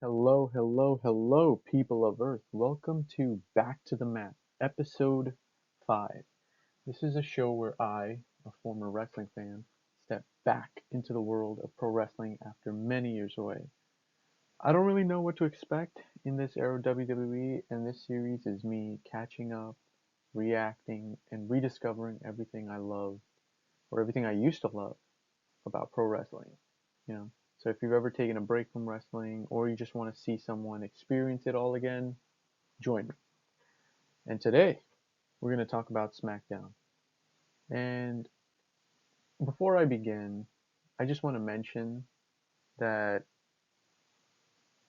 Hello, hello, hello, people of Earth. Welcome to Back to the Mat, episode 5. This is a show where I, a former wrestling fan, step back into the world of pro wrestling after many years away. I don't really know what to expect in this era of WWE, and this series is me catching up, reacting, and rediscovering everything I love, or everything I used to love about pro wrestling. You know, so if you've ever taken a break from wrestling or you just want to see someone experience it all again, join me. And today we're going to talk about SmackDown. And before I begin, I just want to mention that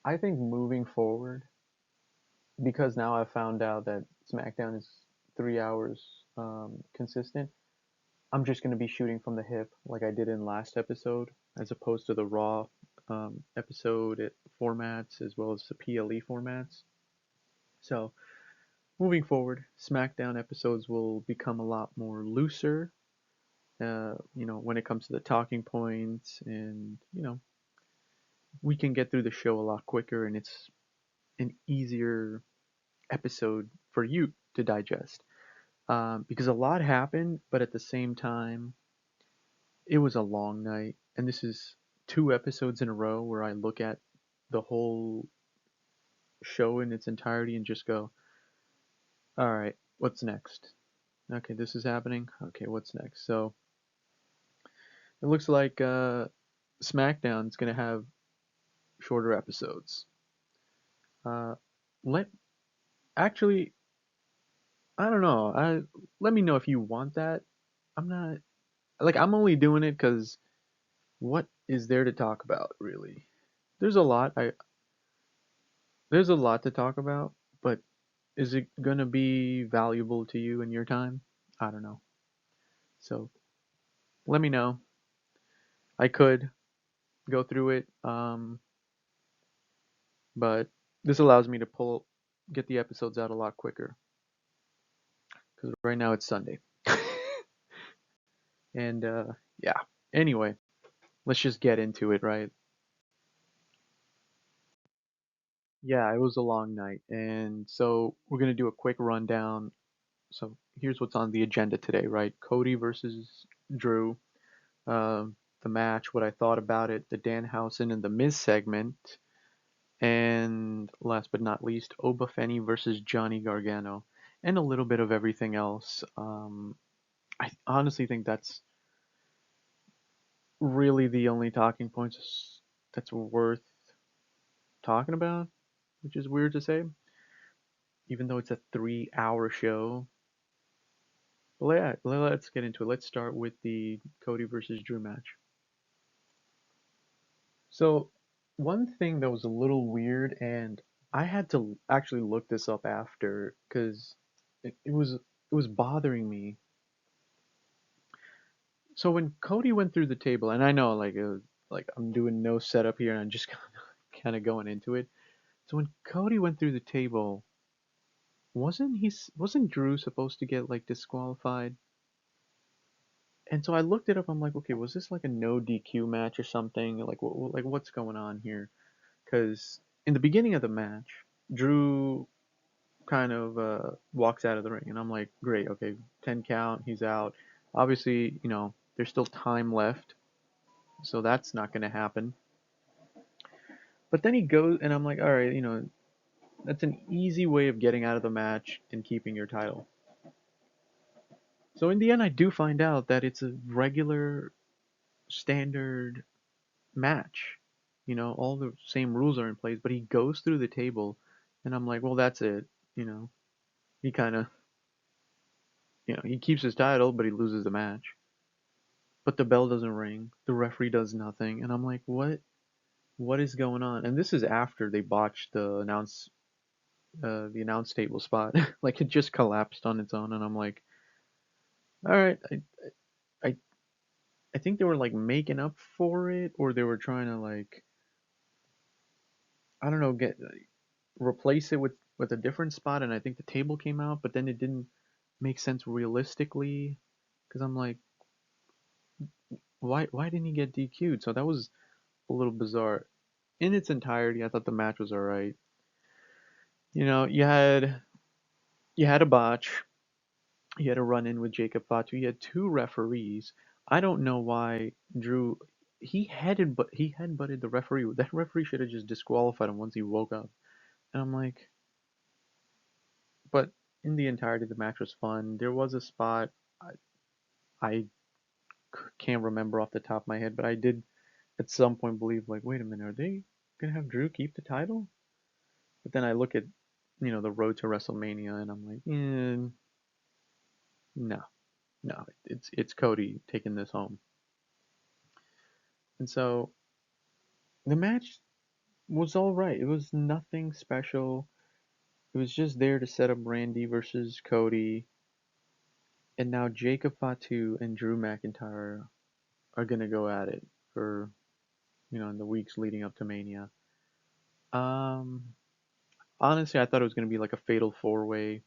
I think moving forward, because now I've found out that SmackDown is 3 hours consistent, I'm just going to be shooting from the hip like I did in last episode, as opposed to the Raw episode formats as well as the PLE formats. So moving forward, SmackDown episodes will become a lot more looser, when it comes to the talking points, and we can get through the show a lot quicker, and it's an easier episode for you to digest. Because a lot happened, but at the same time, it was a long night, and this is 2 episodes in a row where I look at the whole show in its entirety and just go, all right, what's next? Okay, this is happening. Okay, what's next? So it looks like SmackDown's gonna have shorter episodes. Uh, let actually, I don't know. Let me know if you want that. I'm not I'm only doing it because what is there to talk about really? There's a lot. There's a lot to talk about, but is it gonna be valuable to you in your time? I don't know. So let me know. I could go through it, but this allows me to get the episodes out a lot quicker because right now it's Sunday. And yeah. Anyway, let's just get into it, right? Yeah, it was a long night, and so we're gonna do a quick rundown. So here's what's on the agenda today, right? Cody versus Drew, the match, what I thought about it, the Danhausen and the Miz segment, and last but not least, Oba Fenny versus Johnny Gargano, and a little bit of everything else. I honestly think that's really the only talking points that's worth talking about, which is weird to say, even though it's a 3 hour show. But yeah, let's get into it. Let's start with the Cody versus Drew match. So, one thing that was a little weird, and I had to actually look this up after because it was bothering me. So when Cody went through the table, and I know like I'm doing no setup here, and I'm just kind of going into it. So when Cody went through the table, wasn't Drew supposed to get like disqualified? And so I looked it up. I'm like, okay, was this like a no DQ match or something? Like what's going on here? Because in the beginning of the match, Drew kind of walks out of the ring, and I'm like, great, okay, 10 count, he's out. Obviously, there's still time left, so that's not going to happen. But then he goes, and I'm like, all right, that's an easy way of getting out of the match and keeping your title. So in the end, I do find out that it's a regular, standard match. All the same rules are in place, but he goes through the table, and I'm like, well, that's it. You know, he kind of, he keeps his title, but he loses the match. But the bell doesn't ring. The referee does nothing, and I'm like, what? What is going on? And this is after they botched the announce table spot. Like it just collapsed on its own, and I'm like, all right, I I think they were like making up for it, or they were trying to like, I don't know, get replace it with a different spot, and I think the table came out, but then it didn't make sense realistically, because I'm like, why didn't he get DQ'd? So that was a little bizarre. in its entirety, I thought the match was all right. You had a botch. You had a run in with Jacob Fatu. You had two referees. I don't know why Drew he headbutted the referee. That referee should have just disqualified him once he woke up. And I'm like, but in the entirety, the match was fun. There was a spot I, I can't remember off the top of my head, but I did at some point believe like, wait a minute, are they gonna have Drew keep the title? But then I look at the road to WrestleMania, and I'm like, no, no, it's Cody taking this home. And so the match was all right. It was nothing special. It was just there to set up Randy versus Cody, and now Jacob Fatu and Drew McIntyre are gonna go at it for in the weeks leading up to Mania. Um, Honestly, I thought it was gonna be like a fatal four way.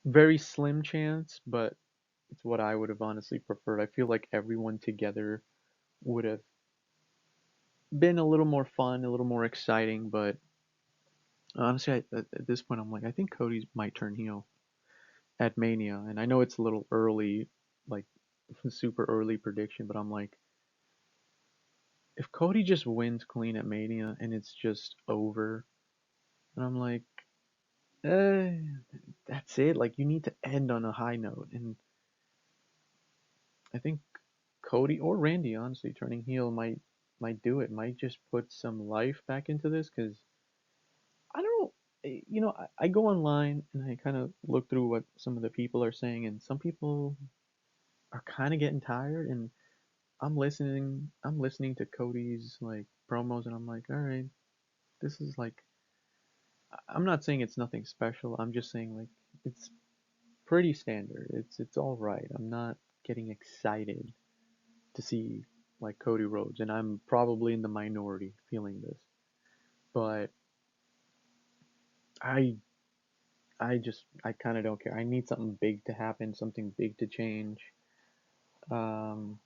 Very slim chance, but it's what I would have honestly preferred. I feel like everyone together would have been a little more fun, a little more exciting, but honestly, at this point, I'm like, I think Cody might turn heel at Mania, and I know it's a little early, like super early prediction, but I'm like, if Cody just wins clean at Mania and it's just over, and I'm like, eh, that's it. Like, you need to end on a high note, and I think Cody or Randy, honestly, turning heel might do it. Might just put some life back into this because I don't know. I go online and I kind of look through what some of the people are saying, and some people are kind of getting tired. And I'm listening to Cody's like promos, and I'm like, all right, this is like, I'm not saying it's nothing special. I'm just saying like it's pretty standard. It's all right. I'm not getting excited to see like Cody Rhodes, and I'm probably in the minority feeling this. But I I kind of don't care. I need something big to happen, something big to change. Um,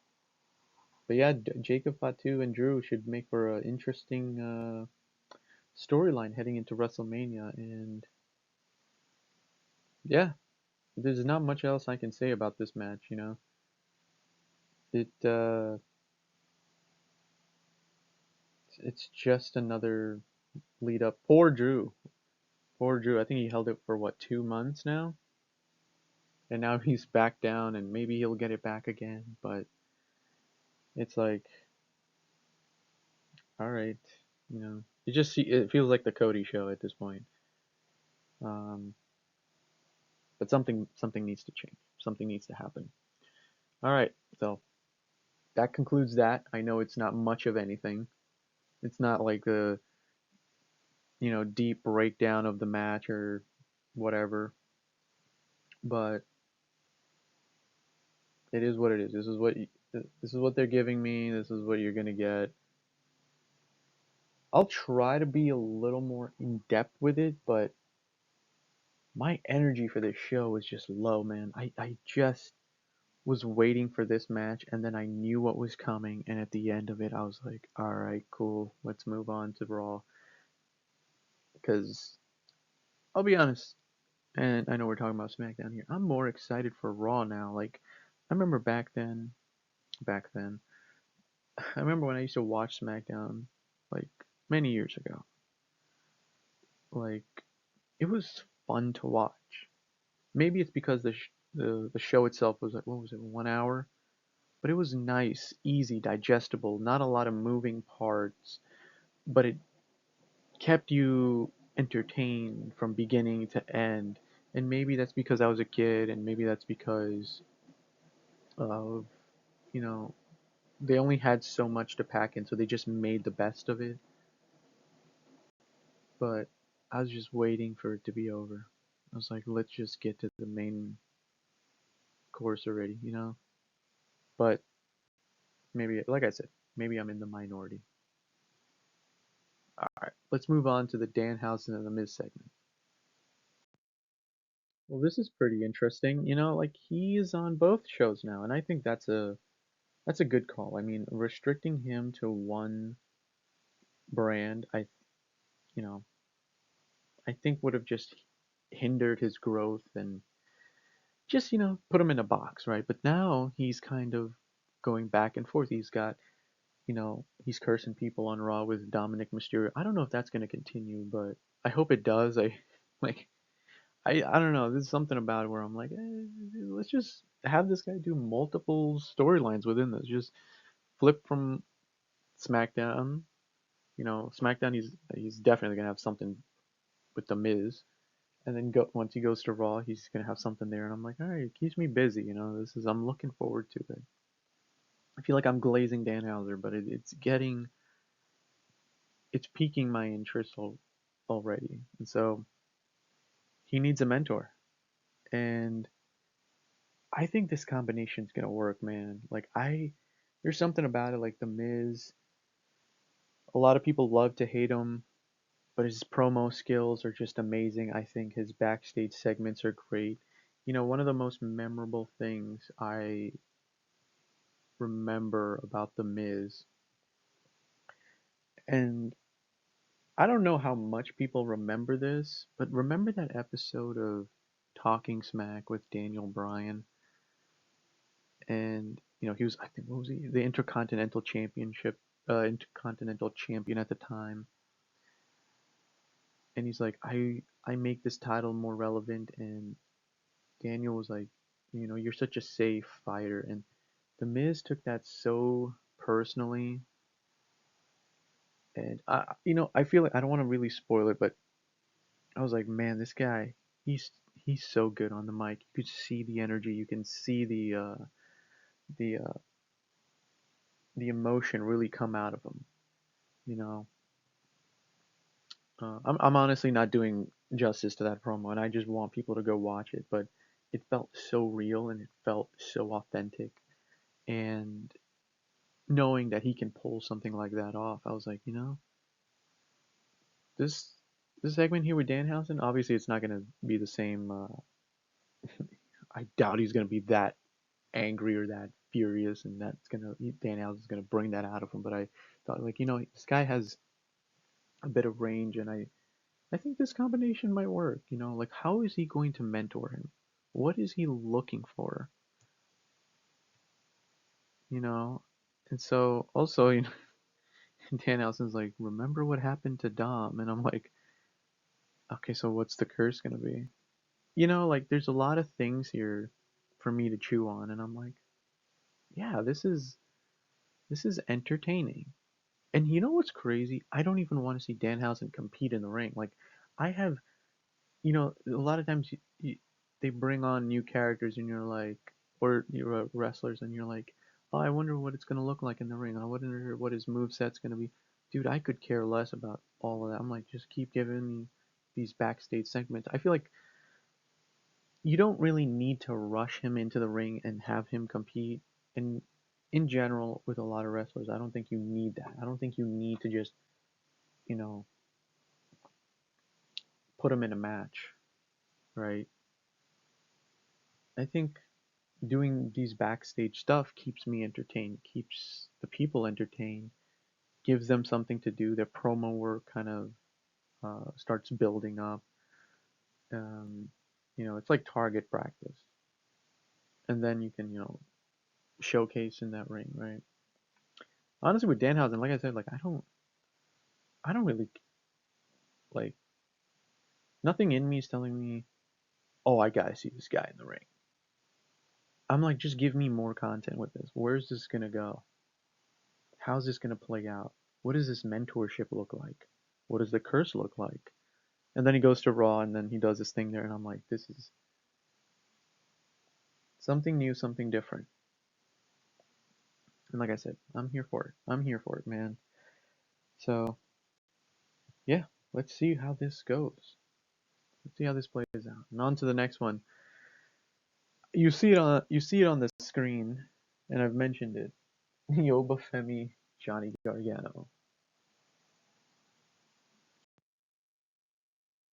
but yeah, Jacob Fatu and Drew should make for an interesting storyline heading into WrestleMania, and yeah, there's not much else I can say about this match. It it's just another lead up. Poor Drew. Poor Drew. I think he held it for what, 2 months now? And now he's back down and maybe he'll get it back again, but it's like, all right, it feels like the Cody show at this point. Um, but something needs to change. Something needs to happen. All right, so that concludes that. I know it's not much of anything. It's not like a deep breakdown of the match or whatever, but it is what it is. This is what they're giving me. This is what you're gonna get. I'll try to be a little more in depth with it, but my energy for this show was just low, man. I just was waiting for this match, and then I knew what was coming, and at the end of it, I was like, all right, cool, let's move on to Raw. Because I'll be honest, and I know we're talking about SmackDown here, I'm more excited for Raw now. Like, I remember back then, I remember when I used to watch SmackDown, like, many years ago. Like, it was fun to watch. Maybe it's because the show itself was like, what was it, 1 hour? But it was nice, easy, digestible, not a lot of moving parts, but it kept you entertained from beginning to end. And maybe that's because I was a kid, and maybe that's because of, you know, they only had so much to pack in, so they just made the best of it. But I was just waiting for it to be over. I was like, let's just get to the main course already. But maybe, like I said, maybe I'm in the minority. All right, let's move on to the Danhausen and the Miz segment. Well, this is pretty interesting. Like he is on both shows now, and I think that's a good call. I mean, restricting him to one. brand, you know, I think would have just hindered his growth and just, put him in a box, right? But now he's kind of going back and forth. He's got, he's cursing people on Raw with Dominic Mysterio. I don't know if that's going to continue, but I hope it does. Like, I don't know. There's something about it where I'm like, let's just have this guy do multiple storylines within this. Just flip from SmackDown. SmackDown, he's definitely gonna have something with the Miz, and then once he goes to Raw, he's gonna have something there. And I'm like, all right, it keeps me busy. I'm looking forward to it. I feel like I'm glazing Danhauser, but it's piquing my interest already, and so he needs a mentor, and I think this combination's gonna work, man. There's something about it, like the Miz. A lot of people love to hate him, but his promo skills are just amazing. I think his backstage segments are great. One of the most memorable things I remember about the Miz, and I don't know how much people remember this, but remember that episode of Talking Smack with Daniel Bryan, and he was, I think, what was he, the Intercontinental Champion at the time, and he's like, I make this title more relevant, and Daniel was like, you're such a safe fighter, and the Miz took that so personally, and I feel like I don't want to really spoil it, but I was like, man, this guy, he's so good on the mic. You could see the energy, you can see the uh, the emotion really come out of him. You know, I'm honestly not doing justice to that promo, and I just want people to go watch it. But it felt so real and it felt so authentic, and knowing that he can pull something like that off, I was like, this this segment here with Danhausen, obviously it's not gonna be the same. I doubt he's gonna be that angry or that furious, and Danhausen's gonna bring that out of him. But I thought, like, this guy has a bit of range, and I think this combination might work. Like, how is he going to mentor him? What is he looking for? You know, and so also, Danhausen's like, remember what happened to Dom, and I'm like, okay, so what's the curse gonna be? Like, there's a lot of things here for me to chew on, and I'm like, yeah, this is entertaining. And you know what's crazy? I don't even want to see Danhausen compete in the ring. Like, I have, a lot of times they bring on new characters, and you're like, or you're wrestlers, and you're like, oh, I wonder what it's gonna look like in the ring. I wonder what his moveset's gonna be. Dude, I could care less about all of that. I'm like, just keep giving me these backstage segments. I feel like you don't really need to rush him into the ring and have him compete. And in general, with a lot of wrestlers, I don't think you need that. I don't think you need to just, you know, put him in a match, right? I think doing these backstage stuff keeps me entertained, keeps the people entertained, gives them something to do. Their promo work kind of starts building up. Um, it's like target practice, and then you can, showcase in that ring, right? Honestly, with Danhausen, like I said, like I don't really like, nothing in me is telling me, oh, I gotta see this guy in the ring. I'm like, just give me more content with this. Where's this gonna go? How's this gonna play out? What does this mentorship look like? What does the curse look like? And then he goes to Raw, and then he does this thing there, and I'm like, this is something new, something different. And like I said, I'm here for it. I'm here for it, man. So yeah, let's see how this goes. Let's see how this plays out. And on to the next one. You see it on the screen, and I've mentioned it. Yobafemi Johnny Gargano.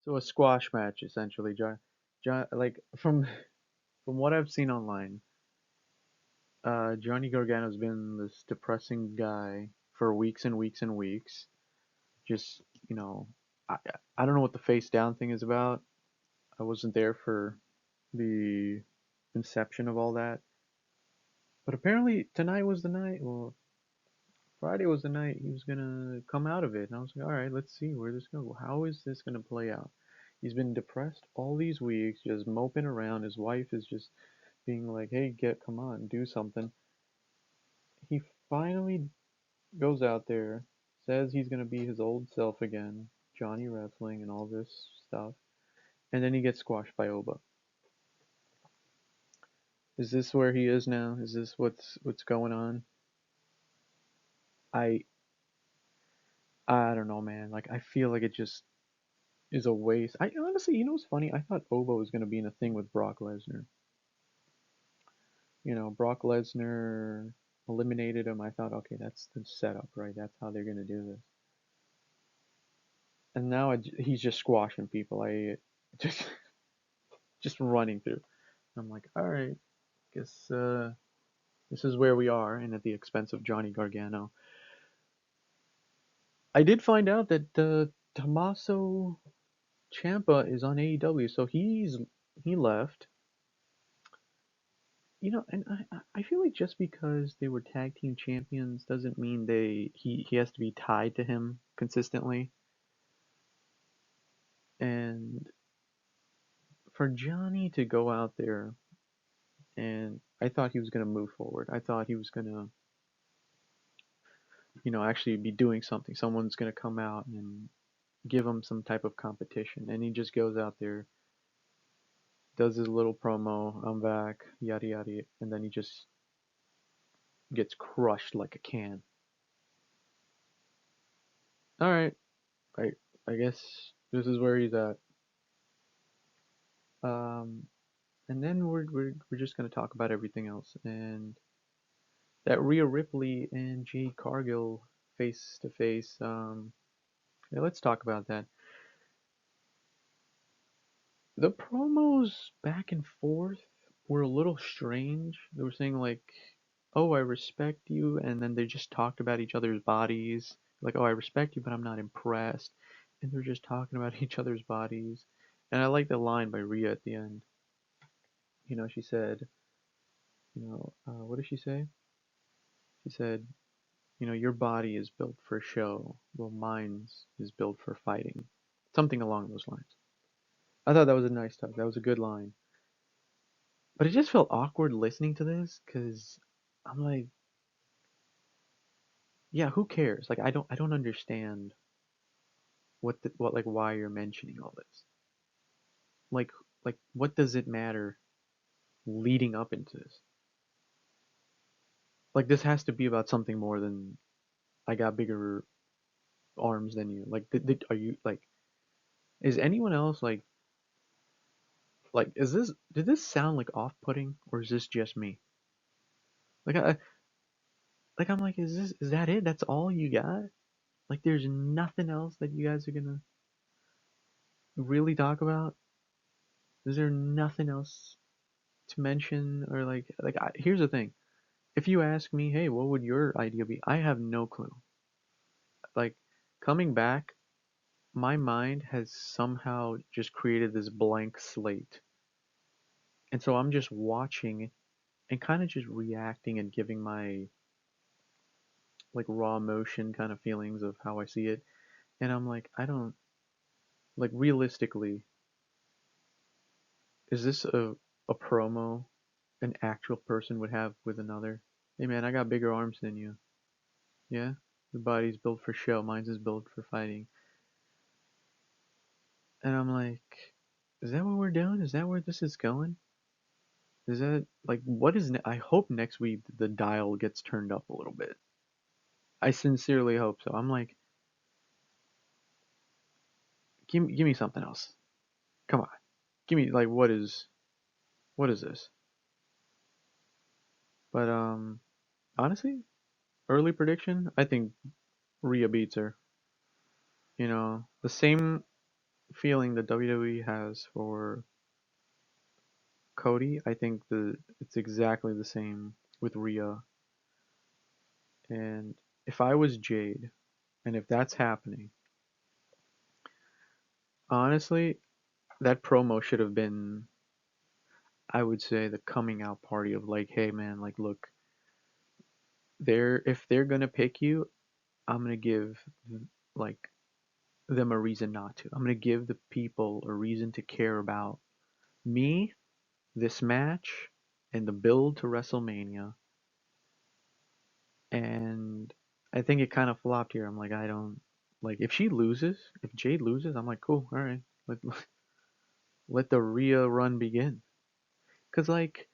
So a squash match essentially. Like from what I've seen online, Johnny Gargano's been this depressing guy for weeks and weeks and weeks. just, I, I don't know what the face down thing is about. I wasn't there for the inception of all that. But apparently tonight was the night. Well, Friday was the night he was gonna come out of it, and I was like, all right, let's see where this goes. How is this gonna play out? He's been depressed all these weeks, just moping around. His wife is just being like, hey, come on, do something. He finally goes out there, says he's gonna be his old self again, Johnny Wrestling and all this stuff, and then he gets squashed by Oba. Is this where he is now? Is this what's going on? I I don't know, man. Like I feel like it just is a waste. I honestly, what's funny? I thought Oba was gonna be in a thing with Brock Lesnar. Brock Lesnar eliminated him. I thought, okay, that's the setup, right? That's how they're gonna do this. And now he's just squashing people. I just just running through. I'm like, all right, guess this is where we are, and at the expense of Johnny Gargano. I did find out that Tommaso Ciampa is on AEW, so he left. And I feel like just because they were tag team champions doesn't mean he has to be tied to him consistently. And for Johnny to go out there, and I thought he was gonna move forward. I thought he was gonna, actually be doing something. Someone's gonna come out and give him some type of competition, and he just goes out there, does his little promo, I'm back, yada yada, and then he just gets crushed like a can. All right, I I guess this is where he's at. Um, and then we're just gonna talk about everything else, and that Rhea Ripley and Jade Cargill face to face. Yeah, let's talk about that. The promos back and forth were a little strange. They were saying like, "Oh, I respect you," and then they just talked about each other's bodies. Like, "Oh, I respect you, but I'm not impressed," and they're just talking about each other's bodies. And I like the line by Rhea at the end. She said, what did she say? She said, your body is built for show, well, mine's is built for fighting. Something along those lines. I thought that was a nice touch. That was a good line. But it just felt awkward listening to this because I'm like, yeah, who cares? Like, I don't understand what like why you're mentioning all this. Like, what does it matter leading up into this? Like, this has to be about something more than I got bigger arms than you. Like, are you like? Is anyone else like? Is this did this sound like off-putting or is this just me? Like, I'm like, is that it? That's all you got? Like, there's nothing else that you guys are gonna really talk about? Is there nothing else to mention or here's the thing. If you ask me, hey, what would your idea be? I have no clue. Like coming back, my mind has somehow just created this blank slate. And so I'm just watching and kind of just reacting and giving my like raw emotion kind of feelings of how I see it. And I'm like, I don't like realistically, is this a promo an actual person would have with another? Hey man, I got bigger arms than you. Yeah? Your body's built for show, mine's is built for fighting. And I'm like, is that what we're doing? Is that where this is going? Is that like what is I hope next week the dial gets turned up a little bit. I sincerely hope so. I'm like, give me something else. Come on. Give me like what is this? But honestly, early prediction, I think Rhea beats her. The same feeling that WWE has for Cody, I think it's exactly the same with Rhea. And if I was Jade, and if that's happening, Honestly, that promo should have been, I would say, the coming out party of like, hey man, like look, if they're gonna pick you, I'm gonna give like them a reason not to. I'm gonna give the people a reason to care about me, this match, and the build to WrestleMania. And I think it kind of flopped here. I'm like, I don't like if she loses, if Jade loses, I'm like, cool, all right, let the Rhea run begin. Cause like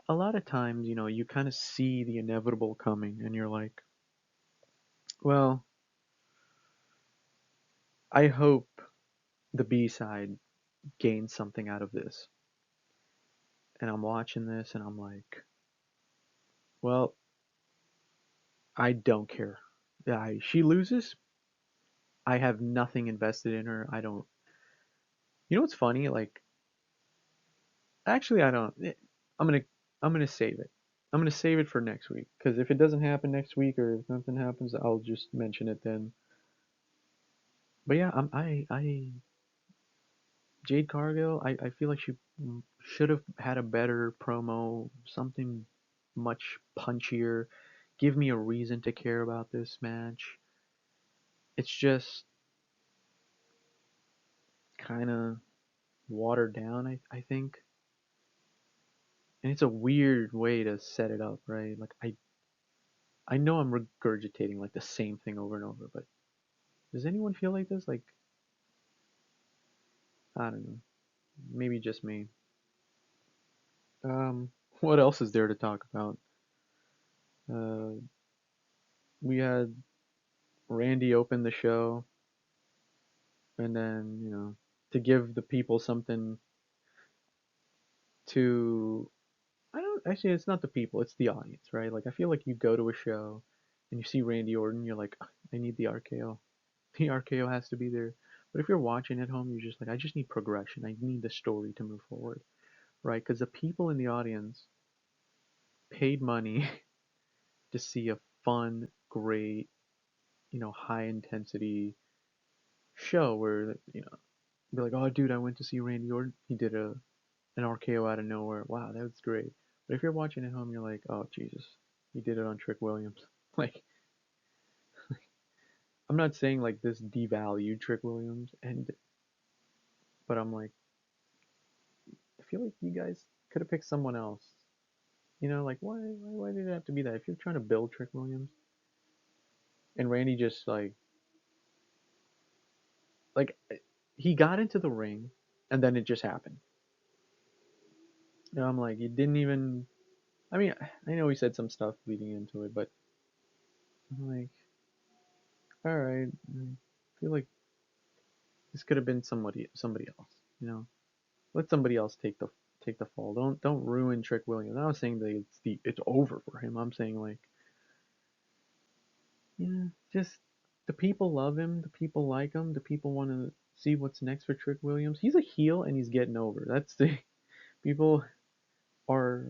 a lot of times, you kind of see the inevitable coming, and you're like, well, I hope the B side gains something out of this. And I'm watching this, and I'm like, well, I don't care. Yeah, she loses. I have nothing invested in her. I don't. You know what's funny? Like, actually, I don't. I'm gonna I'm gonna save it. I'm gonna save it for next week because if it doesn't happen next week or if nothing happens, I'll just mention it then. But yeah, I Jade Cargill. I feel like she should have had a better promo, something much punchier. Give me a reason to care about this match. It's just kind of watered down. I think, and it's a weird way to set it up, right? Like I know I'm regurgitating like the same thing over and over, but does anyone feel like this? Like, I don't know. Maybe just me. What else is there to talk about? Uh, we had Randy open the show, and then, to give the people something to. I don't actually. It's not the people. It's the audience, right? Like, I feel like you go to a show, and you see Randy Orton, you're like, I need the RKO. The RKO has to be there. But if you're watching at home, you're just like, I just need progression. I need the story to move forward, right? Because the people in the audience paid money to see a fun, great, high intensity show where, be like, oh, dude, I went to see Randy Orton. He did an RKO out of nowhere. Wow, that was great. But if you're watching at home, you're like, oh, Jesus, he did it on Trick Williams. Like, I'm not saying like this devalued Trick Williams, but I'm like, I feel like you guys could have picked someone else. Like why did it have to be that? If you're trying to build Trick Williams, and Randy just like he got into the ring, and then it just happened. I'm like, you didn't even. I mean, I know he said some stuff leading into it, but I'm like, all right, I feel like this could have been somebody else. Let somebody else take the fall. Don't ruin Trick Williams. I'm not saying that it's over for him. I'm saying like, just the people love him. The people like him. The people want to see what's next for Trick Williams. He's a heel and he's getting over. That's the people are.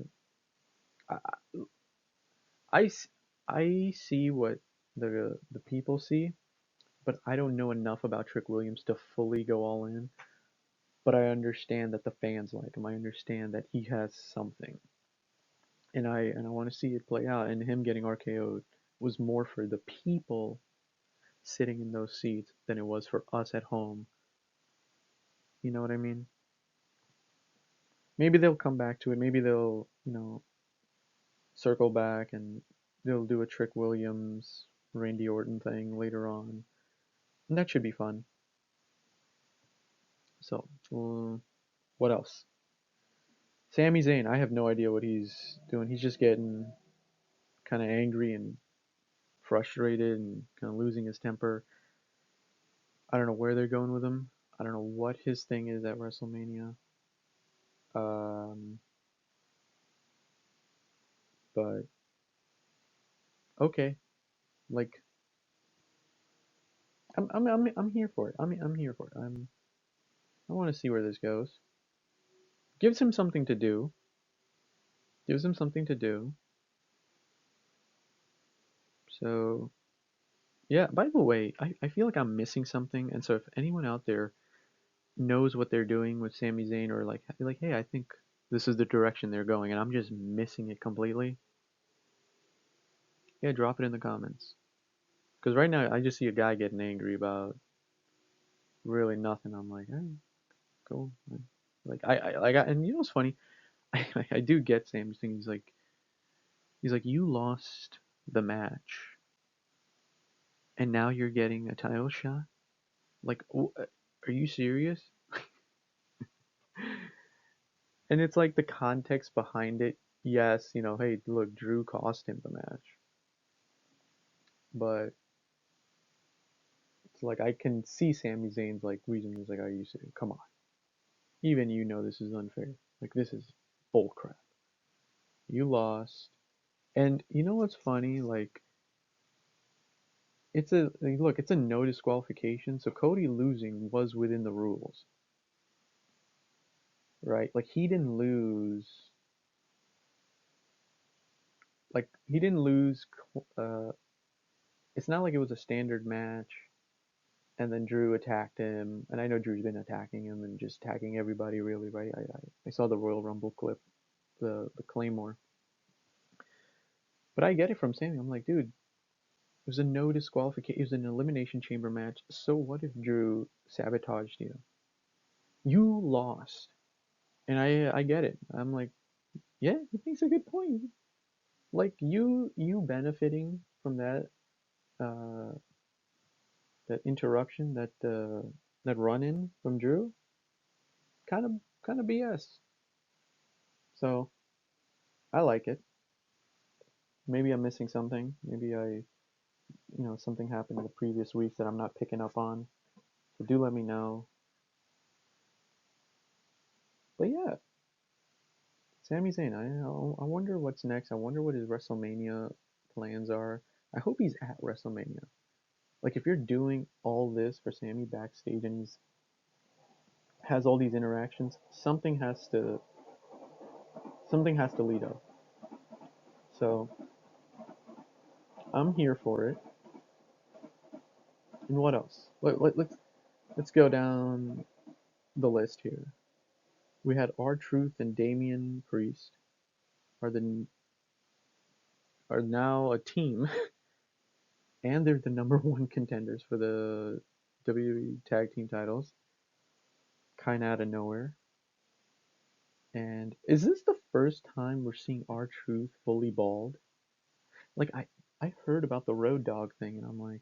I, I, I see what the people see, but I don't know enough about Trick Williams to fully go all in. But I understand that the fans like him. I understand that he has something, and I want to see it play out. And him getting RKO'd was more for the people sitting in those seats than it was for us at home. You know what I mean? Maybe they'll come back to it. Maybe they'll, circle back and they'll do a Trick Williams, Randy Orton thing later on. And that should be fun. So, what else? Sami Zayn, I have no idea what he's doing. He's just getting kind of angry and frustrated and kind of losing his temper. I don't know where they're going with him. I don't know what his thing is at WrestleMania. Um, but okay, like I'm here for it. I'm here for it. I want to see where this goes. Gives him something to do. Gives him something to do. So yeah. By the way, I feel like I'm missing something, and so if anyone out there knows what they're doing with Sami Zayn, or like, hey, I think this is the direction they're going, and I'm just missing it completely, yeah, drop it in the comments. Because right now I just see a guy getting angry about really nothing. I'm like, hey, cool. Like and you know what's funny? I do get Sam's thing. He's like, you lost the match, and now you're getting a title shot. Like, are you serious? And it's like the context behind it. Yes, hey, look, Drew cost him the match, but it's like I can see Sami Zayn's like reason. He's like, are you serious? Come on, even this is unfair. Like this is bull crap. You lost, and you know what's funny? Like it's a no disqualification. So Cody losing was within the rules, right? Like he didn't lose. Like he didn't lose. Uh, it's not like it was a standard match, and then Drew attacked him. And I know Drew's been attacking him and just attacking everybody, really, right? I saw the Royal Rumble clip, the Claymore, but I get it from Sammy. I'm like, dude, it was a no disqualification. It was an elimination chamber match. So what if Drew sabotaged you? You lost, and I get it. I'm like, yeah, he makes a good point. Like you benefiting from uh that interruption, that run in from Drew, kind of kind of BS. So I like it. Maybe I'm missing something. Maybe something happened in the previous weeks that I'm not picking up on. So do let me know. But yeah, Sami Zayn. I wonder what's next. I wonder what his WrestleMania plans are. I hope he's at WrestleMania. Like if you're doing all this for Sami backstage and he's has all these interactions, something has to lead up. So I'm here for it. And what else? Let's go down the list here. We had R-Truth and Damien Priest are the are now a team, and they're the number one contenders for the WWE Tag Team titles. Kind of out of nowhere. And is this the first time we're seeing R-Truth fully bald? Like I heard about the Road Dogg thing, and I'm like,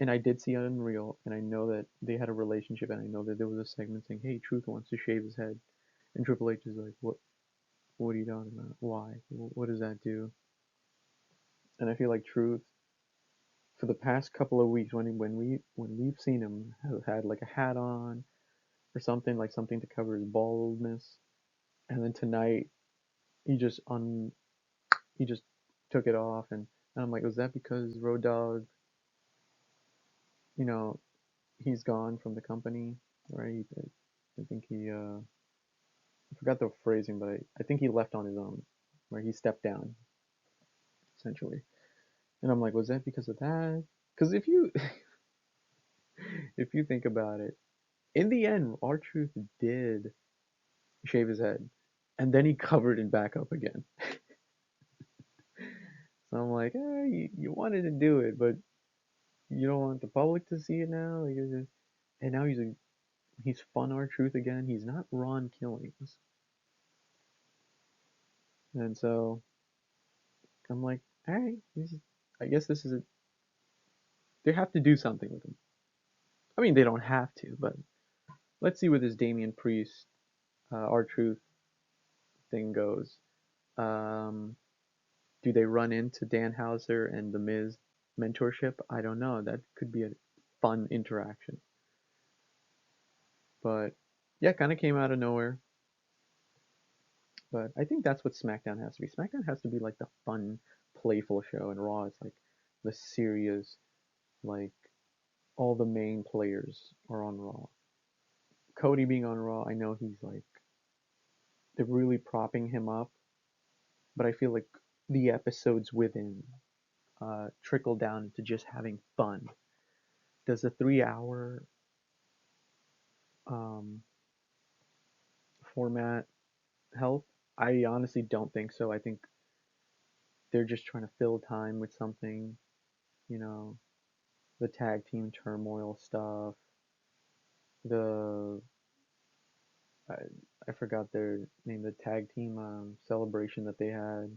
and I did see Unreal, and I know that they had a relationship, and I know that there was a segment saying, "Hey, Truth wants to shave his head," and Triple H is like, "What? What are you talking about? Why? What does that do?" And I feel like Truth, for the past couple of weeks, when we've seen him have had like a hat on or something, like something to cover his baldness, and then tonight he just un he just took it off, and I'm like, was that because Road Dogg, you know, he's gone from the company, right? I think I forgot the phrasing, but I think he left on his own, where he stepped down essentially. And I'm like, was that because of that? Because if you think about it, in the end, R-Truth did shave his head, and then he covered it back up again. So I'm like, you wanted to do it, but you don't want the public to see it now. Like, and now he's fun R-Truth again. He's not Ron Killings, and so I'm like, all right, I guess this is they have to do something with him. I mean, they don't have to, but let's see where this Damien Priest, R-Truth thing goes. Um, do they run into Danhausen and The Miz mentorship? I don't know. That could be a fun interaction. But yeah, kind of came out of nowhere. But I think that's what SmackDown has to be. SmackDown has to be like the fun, playful show, and Raw is like the serious, like all the main players are on Raw. Cody being on Raw, I know he's like they're really propping him up, but I feel like the episodes within trickle down into just having fun. Does a 3 hour um, format health. I honestly don't think so. I think they're just trying to fill time with something, you know, the tag team turmoil stuff, the I, I forgot their name, the tag team celebration that they had,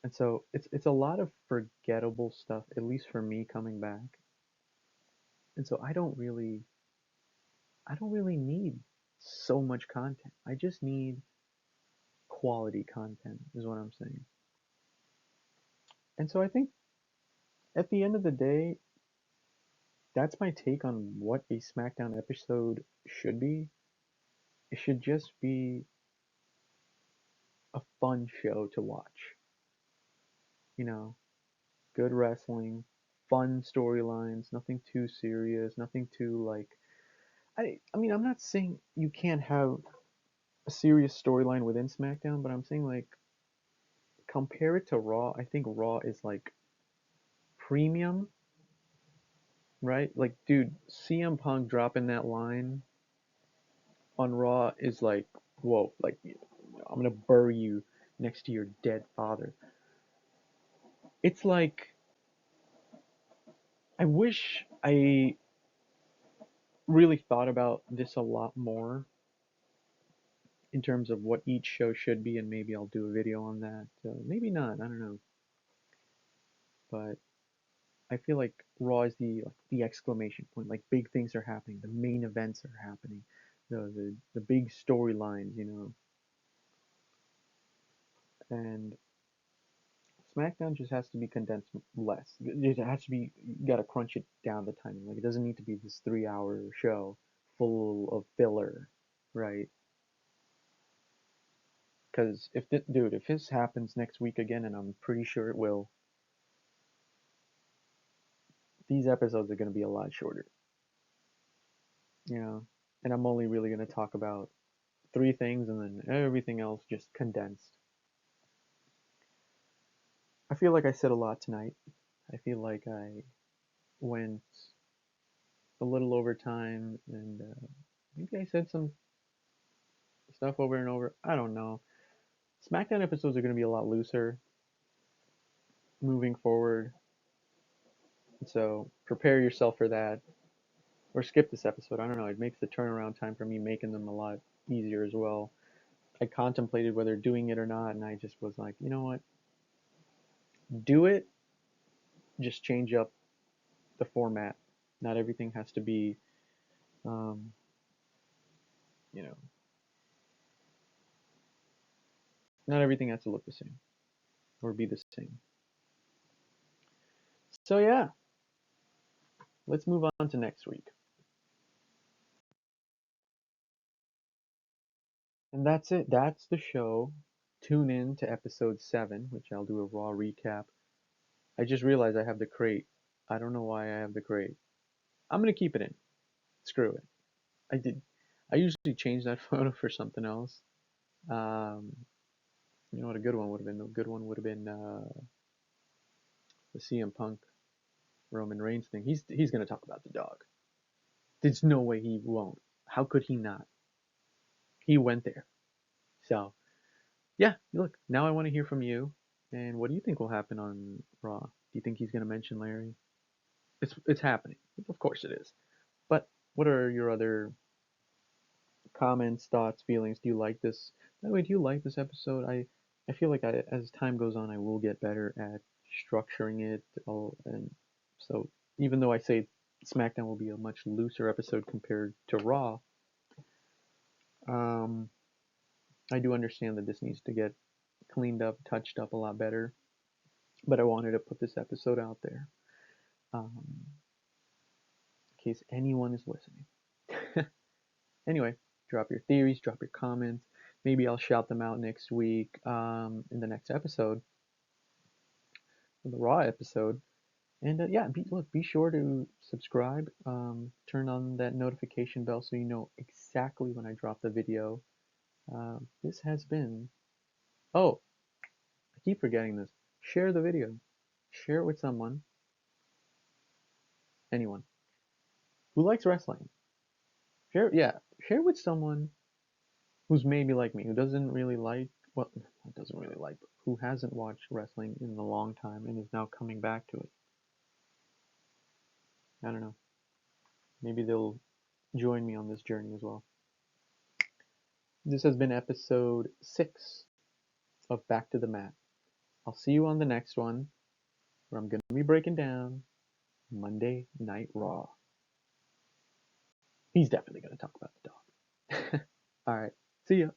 and so it's a lot of forgettable stuff, at least for me coming back, and so I don't really need so much content. I just need quality content, is what I'm saying, and so I think at the end of the day, that's my take on what a SmackDown episode should be. It should just be a fun show to watch. You know, good wrestling, fun storylines, nothing too serious, nothing too like I mean, I'm not saying you can't have a serious storyline within SmackDown, but I'm saying like compare it to Raw. I think Raw is like premium, right? Like dude, CM Punk dropping that line on Raw is like, whoa, like I'm gonna bury you next to your dead father. It's like I wish I really thought about this a lot more in terms of what each show should be, and maybe I'll do a video on that. Maybe not, I don't know. But I feel like Raw is the exclamation point. Like big things are happening, the main events are happening, the big storylines, and SmackDown just has to be condensed less. It has to be, you gotta crunch it down the timing. Like it doesn't need to be this 3 hour show full of filler, right? Because if this happens next week again, and I'm pretty sure it will, these episodes are gonna be a lot shorter, and I'm only really gonna talk about three things, and then everything else just condensed. I feel like I said a lot tonight. I feel like I went a little over time, and maybe I said some stuff over and over. I don't know. SmackDown episodes are going to be a lot looser moving forward, so prepare yourself for that. Or skip this episode. I don't know. It makes the turnaround time for me making them a lot easier as well. I contemplated whether doing it or not, and I just was like, you know what? Do it. Just change up the format. Not everything has to be, um, you know, not everything has to look the same or be the same. So yeah, let's move on to next week. And that's it. That's the show. Tune in to episode 7, which I'll do a raw recap. I just realized I have the crate. I don't know why I have the crate. I'm gonna keep it in. Screw it. I did. I usually change that photo for something else. Um, you know what a good one would have been? A good one would have been the CM Punk Roman Reigns thing. He's gonna talk about the dog. There's no way he won't. How could he not? He went there. So yeah, look. Now I want to hear from you. And what do you think will happen on Raw? Do you think he's gonna mention Larry? It's happening. Of course it is. But what are your other comments, thoughts, feelings? Do you like this? By the way, do you like this episode? I feel like as time goes on, I will get better at structuring it. And so even though I say SmackDown will be a much looser episode compared to Raw, um, I do understand that this needs to get cleaned up, touched up a lot better. But I wanted to put this episode out there, in case anyone is listening. Anyway, drop your theories, drop your comments. Maybe I'll shout them out next week, in the next episode, the Raw episode. And yeah, be sure to subscribe. Turn on that notification bell so you know exactly when I drop the video. This has been. Oh, I keep forgetting this. Share the video. Share it with someone, anyone who likes wrestling. Share with someone who's maybe like me, who doesn't really like, well, doesn't really like, who hasn't watched wrestling in a long time and is now coming back to it. I don't know. Maybe they'll join me on this journey as well. This has been episode 6 of Back to the Mat. I'll see you on the next one, where I'm going to be breaking down Monday Night Raw. He's definitely going to talk about the dog. All right. See ya.